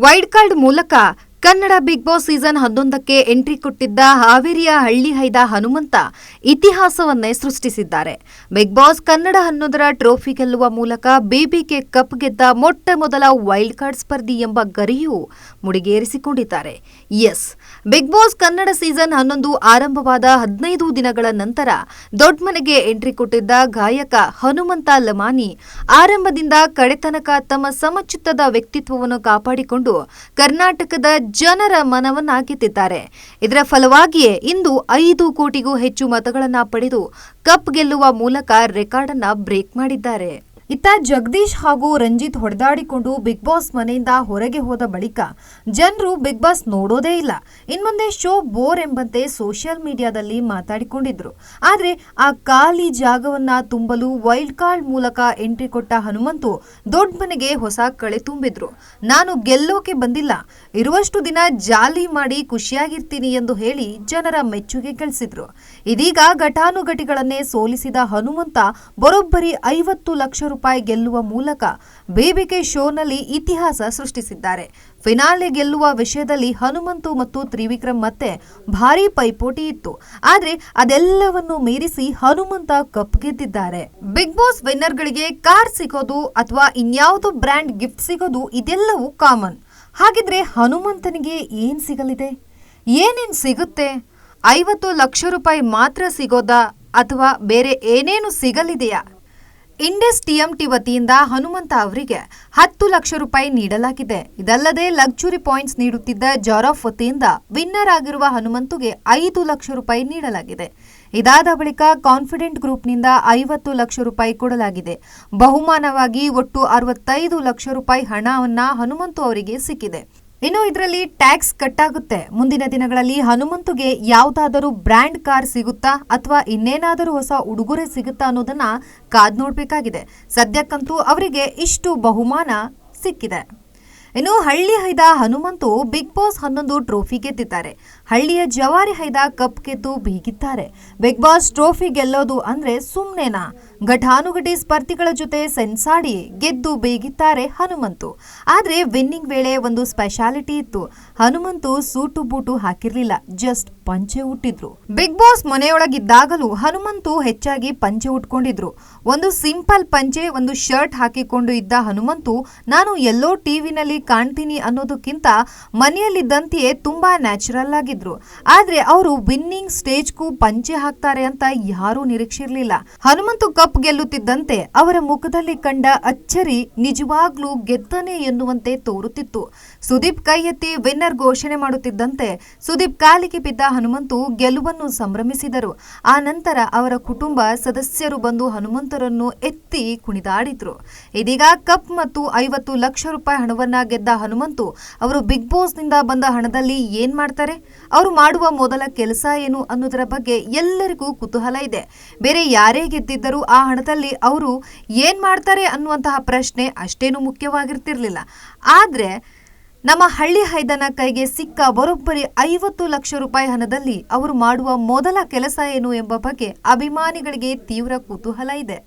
Wild card ಮೂಲಕ Kannada Bigg Boss season 11ಕ್ಕೆ entry ಕೊಟ್ಟಿದ್ದ ಹಾವೇರಿಯ ಹಳ್ಳಿಹೈದ ಹನುಮಂತ ಇತಿಹಾಸವನ್ನೇ ಸೃಷ್ಟಿಸಿದ್ದಾರೆ. ಬಿಗ್ ಬಾಸ್ ಕನ್ನಡ 11ರ ಟ್ರೋಫಿ ಗೆಲ್ಲುವ ಮೂಲಕ ಬಿಬಿಕೆ ಕಪ್ ಗೆದ್ದ ಮೊಟ್ಟ ಮೊದಲ ವೈಲ್ಡ್ ಕಾರ್ಡ್ ಸ್ಪರ್ಧಿ ಎಂಬ ಗರಿಯೂ ಮುಡಿಗೇರಿಸಿಕೊಂಡಿದ್ದಾರೆ. Yes, Bigg Boss Kannada season 11 ಆರಂಭವಾದ 15 ದಿನಗಳ ನಂತರ ದೊಡ್ಡಮನೆಗೆ ಎಂಟ್ರಿ ಕೊಟ್ಟಿದ್ದ ಗಾಯಕ ಹನುಮಂತ ಲಮಾನಿ ಆರಂಭದಿಂದ ಕಡೆತನಕ ತಮ್ಮ ಸಮಚಿತ್ತದ ವ್ಯಕ್ತಿತ್ವವನ್ನು ಕಾಪಾಡಿಕೊಂಡು ಕರ್ನಾಟಕದ ಜನರ ಮನವನ್ನ ಗೆದ್ದಿದ್ದಾರೆ. ಇದರ ಫಲವಾಗಿಯೇ ಇಂದು 5 ಕೋಟಿಗೂ ಹೆಚ್ಚು ಮತಗಳನ್ನ ಪಡೆದು ಕಪ್ ಗೆಲ್ಲುವ ಮೂಲಕ ರೆಕಾರ್ಡ್ ಅನ್ನ ಬ್ರೇಕ್ ಮಾಡಿದ್ದಾರೆ. ಇತ್ತ ಜಗದೀಶ್ ಹಾಗೂ ರಂಜಿತ್ ಹೊಡೆದಾಡಿಕೊಂಡು ಬಿಗ್ ಬಾಸ್ ಮನೆಯಿಂದ ಹೊರಗೆ ಹೋದ ಬಳಿಕ ಜನರು ಬಿಗ್ ಬಾಸ್ ನೋಡೋದೇ ಇಲ್ಲ, ಇನ್ಮುಂದೆ ಶೋ ಬೋರ್ ಎಂಬಂತೆ ಸೋಷಿಯಲ್ ಮೀಡಿಯಾದಲ್ಲಿ ಮಾತಾಡಿಕೊಂಡಿದ್ರು. ಆದ್ರೆ ಆ ಖಾಲಿ ಜಾಗವನ್ನ ತುಂಬಲು ವೈಲ್ಡ್ ಕಾರ್ಡ್ ಮೂಲಕ ಎಂಟ್ರಿ ಕೊಟ್ಟ ಹನುಮಂತು ದೊಡ್ಡ ಮನೆಗೆ ಹೊಸ ಕಳೆ ತುಂಬಿದ್ರು. ನಾನು ಗೆಲ್ಲೋಕೆ ಬಂದಿಲ್ಲ, ಇರುವಷ್ಟು ದಿನ ಜಾಲಿ ಮಾಡಿ ಖುಷಿಯಾಗಿರ್ತೀನಿ ಎಂದು ಹೇಳಿ ಜನರ ಮೆಚ್ಚುಗೆ ಗಳಿಸಿದ್ರು. ಇದೀಗ ಘಟಾನುಘಟಿಗಳನ್ನೇ ಸೋಲಿಸಿದ ಹನುಮಂತ ಬರೋಬ್ಬರಿ 50 ಲಕ್ಷ ರೂಪಾಯಿ ಗೆಲ್ಲುವ ಮೂಲಕ ಬಿಬಿಕೆ ಶೋನಲ್ಲಿ ಇತಿಹಾಸ ಸೃಷ್ಟಿಸಿದ್ದಾರೆ. ಫಿನಾಲೆ ಗೆಲ್ಲುವ ವಿಷಯದಲ್ಲಿ ಹನುಮಂತು ಮತ್ತು ತ್ರಿವಿಕ್ರಮ್ ಮತ್ತೆ ಭಾರೀ ಪೈಪೋಟಿ ಇತ್ತು. ಆದ್ರೆ ಅದೆಲ್ಲವನ್ನು ಮೀರಿಸಿ ಹನುಮಂತ ಕಪ್ ಗೆದ್ದಿದ್ದಾರೆ. ಬಿಗ್ ಬಾಸ್ ವಿನ್ನರ್ಗಳಿಗೆ ಕಾರ್ ಸಿಗೋದು ಅಥವಾ ಇನ್ಯಾವುದೋ ಬ್ರ್ಯಾಂಡ್ ಗಿಫ್ಟ್ ಸಿಗೋದು ಇದೆಲ್ಲವೂ ಕಾಮನ್. ಹಾಗಿದ್ರೆ ಹನುಮಂತನಿಗೆ ಏನ್ ಸಿಗಲಿದೆ? ಏನೇನ್ ಸಿಗುತ್ತೆ? 50 ಲಕ್ಷ ರೂಪಾಯಿ ಮಾತ್ರ ಸಿಗೋದಾ ಅಥವಾ ಬೇರೆ ಏನೇನು ಸಿಗಲಿದೆಯಾ? ಇಂಡಸ್ ಟಿಎಂಟಿ ವತಿಯಿಂದ ಹನುಮಂತ ಅವರಿಗೆ 10 ಲಕ್ಷ ರೂಪಾಯಿ ನೀಡಲಾಗಿದೆ. ಇದಲ್ಲದೆ ಲಕ್ಸುರಿ ಪಾಯಿಂಟ್ಸ್ ನೀಡುತ್ತಿದ್ದ ಜಾರಾಫ್ ವತಿಯಿಂದ ವಿನ್ನರ್ ಆಗಿರುವ ಹನುಮಂತುಗೆ 5 ಲಕ್ಷ ರೂಪಾಯಿ ನೀಡಲಾಗಿದೆ. ಇದಾದ ಬಳಿಕ ಕಾನ್ಫಿಡೆಂಟ್ ಗ್ರೂಪ್ನಿಂದ 50 ಲಕ್ಷ ರೂಪಾಯಿ ಕೊಡಲಾಗಿದೆ. ಬಹುಮಾನವಾಗಿ ಒಟ್ಟು 65 ಲಕ್ಷ ರೂಪಾಯಿ ಹಣವನ್ನ ಹನುಮಂತು ಅವರಿಗೆ ಸಿಕ್ಕಿದೆ. ಇನ್ನು ಇದರಲ್ಲಿ ಟ್ಯಾಕ್ಸ್ ಕಟ್ ಆಗುತ್ತೆ. ಮುಂದಿನ ದಿನಗಳಲ್ಲಿ ಹನುಮಂತುಗೆ ಯಾವುದಾದರೂ ಬ್ರ್ಯಾಂಡ್ ಕಾರ್ ಸಿಗುತ್ತಾ ಅಥವಾ ಇನ್ನೇನಾದರೂ ಹೊಸ ಉಡುಗೊರೆ ಸಿಗುತ್ತಾ ಅನ್ನೋದನ್ನ ಕಾದ್ ನೋಡ್ಬೇಕಾಗಿದೆ. ಸದ್ಯಕ್ಕಂತೂ ಅವರಿಗೆ ಇಷ್ಟು ಬಹುಮಾನ ಸಿಕ್ಕಿದೆ. ಇನ್ನು ಹಳ್ಳಿಹೈದ ಹನುಮಂತು ಬಿಗ್ ಬಾಸ್ 11 ಟ್ರೋಫಿ ಗೆದ್ದಿದ್ದಾರೆ. ಹಳ್ಳಿಯ ಜವಾರಿ ಹೈದ ಕಪ್ ಗೆದ್ದು ಬೀಗಿದ್ದಾರೆ. ಬಿಗ್ ಬಾಸ್ ಟ್ರೋಫಿ ಗೆಲ್ಲೋದು ಅಂದ್ರೆ ಸುಮ್ನೆನಾ? ಘಟಾನುಘಟಿ ಸ್ಪರ್ಧಿಗಳ ಜೊತೆ ಸೆನ್ಸಾಡಿ ಗೆದ್ದು ಬೀಗಿದ್ದಾರೆ ಹನುಮಂತು. ಆದ್ರೆ ವಿನ್ನಿಂಗ್ ವೇಳೆ ಒಂದು ಸ್ಪೆಷಾಲಿಟಿ ಇತ್ತು. ಹನುಮಂತು ಸೂಟು ಬೂಟು ಹಾಕಿರ್ಲಿಲ್ಲ, ಜಸ್ಟ್ ಪಂಚೆ ಉಟ್ಟಿದ್ರು. ಬಿಗ್ ಬಾಸ್ ಮನೆಯೊಳಗಿದ್ದಾಗಲೂ ಹನುಮಂತು ಹೆಚ್ಚಾಗಿ ಪಂಚೆ ಉಟ್ಕೊಂಡಿದ್ರು. ಒಂದು ಸಿಂಪಲ್ ಪಂಚೆ, ಒಂದು ಶರ್ಟ್ ಹಾಕಿಕೊಂಡು ಇದ್ದ ಹನುಮಂತು ನಾನು ಎಲ್ಲೋ ಟಿವಿನಲ್ಲಿ ಕಾಣ್ತೀನಿ ಅನ್ನೋದಕ್ಕಿಂತ ಮನೆಯಲ್ಲಿದ್ದಂತೆಯೇ ತುಂಬಾ ನ್ಯಾಚುರಲ್ ಆಗಿದ್ರು. ಆದ್ರೆ ಅವರು ವಿನ್ನಿಂಗ್ ಸ್ಟೇಜ್ಗೂ ಪಂಚೆ ಹಾಕ್ತಾರೆ ಅಂತ ಯಾರೂ ನಿರೀಕ್ಷಿರ್ಲಿಲ್ಲ. ಹನುಮಂತು ಕಪ್ ಗೆಲ್ಲುತ್ತಿದ್ದಂತೆ ಅವರ ಮುಖದಲ್ಲಿ ಕಂಡ ಅಚ್ಚರಿ ನಿಜವಾಗ್ಲೂ ಗೆದ್ದನೆ ಎನ್ನುವಂತೆ ತೋರುತ್ತಿತ್ತು. ಸುದೀಪ್ ಕೈ ಎತ್ತಿ ವಿನ್ನರ್ ಘೋಷಣೆ ಮಾಡುತ್ತಿದ್ದಂತೆ ಸುದೀಪ್ ಕಾಲಿಗೆ ಬಿದ್ದ ಹನುಮಂತು ಗೆಲುವನ್ನು ಸಂಭ್ರಮಿಸಿದರು. ಆ ನಂತರ ಅವರ ಕುಟುಂಬ ಸದಸ್ಯರು ಬಂದು ಹನುಮಂತರನ್ನು ಎತ್ತಿ ಕುಣಿದಾಡಿದ್ರು. ಇದೀಗ ಕಪ್ ಮತ್ತು 50 ಲಕ್ಷ ರೂಪಾಯಿ ಹಣವನ್ನ ಗೆದ್ದ ಹನುಮಂತು ಅವರು ಬಿಗ್ ಬಾಸ್ ನಿಂದ ಬಂದ ಹಣದಲ್ಲಿ ಏನ್ ಮಾಡ್ತಾರೆ? ಅವರು ಮಾಡುವ ಮೊದಲ ಕೆಲಸ ಏನು ಅನ್ನೋದರ ಬಗ್ಗೆ ಎಲ್ಲರಿಗೂ ಕುತೂಹಲ ಇದೆ. ಬೇರೆ ಯಾರೇ ಗೆದ್ದಿದ್ದರೂ ಆ ಹಣದಲ್ಲಿ ಅವರು ಏನ್ ಮಾಡ್ತಾರೆ ಅನ್ನುವಂತಹ ಪ್ರಶ್ನೆ ಅಷ್ಟೇನು ಮುಖ್ಯವಾಗಿರ್ತಿರ್ಲಿಲ್ಲ. ಆದ್ರೆ ನಮ್ಮ ಹಳ್ಳಿ ಹೈದನ ಕೈಗೆ ಸಿಕ್ಕ ಬರೋಬ್ಬರಿ 50 ಲಕ್ಷ ರೂಪಾಯಿ ಹಣದಲ್ಲಿ ಅವರು ಮಾಡುವ ಮೊದಲ ಕೆಲಸ ಏನು ಎಂಬ ಬಗ್ಗೆ ಅಭಿಮಾನಿಗಳಿಗೆ ತೀವ್ರ ಕುತೂಹಲ ಇದೆ.